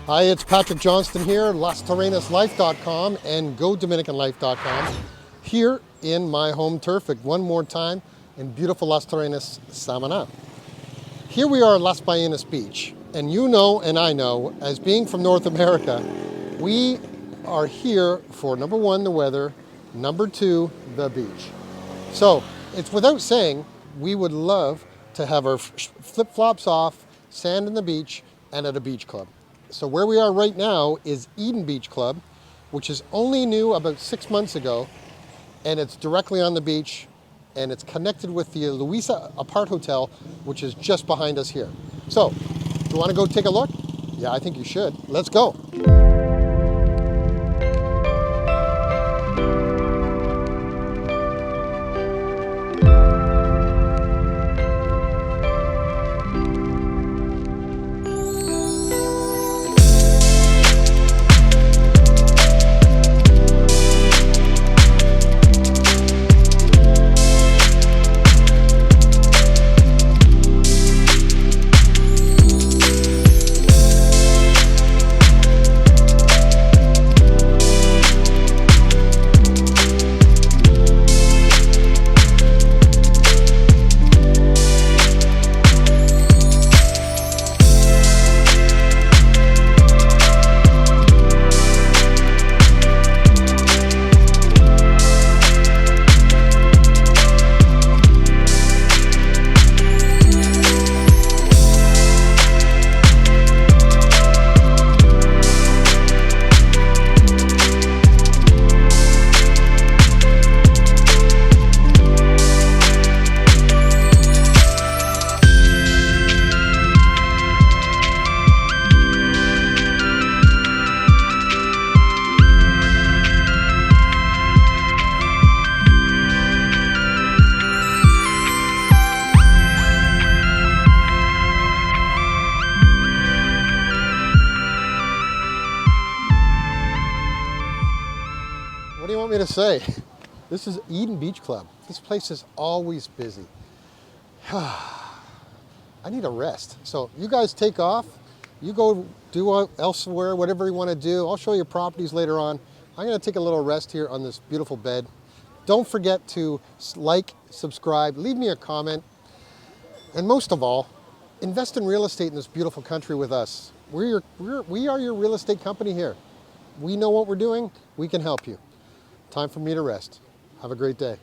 Hi, it's Patrick Johnston here, LasTerrenasLife.com and GoDominicanLife.com, here in my home turf one more time in beautiful Las Terrenas, Samaná. Here we are at Las Ballenas Beach, and you know and I know, as being from North America, we are here for number one, the weather, number two, the beach. So it's without saying, we would love to have our flip-flops off, sand in the beach, and at a beach club. So where we are right now is Eden Beach Club, which is only new about 6 months ago, and it's directly on the beach, and it's connected with the Louisa Apart Hotel, which is just behind us here. So, do you want to go take a look? Yeah, I think you should. Let's go. What do you want me to say? This is Eden Beach Club. This place is always busy. I need a rest. So you guys take off. You go do elsewhere, whatever you want to do. I'll show you properties later on. I'm going to take a little rest here on this beautiful bed. Don't forget to like, subscribe, leave me a comment. And most of all, invest in real estate in this beautiful country with us. We are your real estate company here. We know what we're doing. We can help you. Time for me to rest. Have a great day.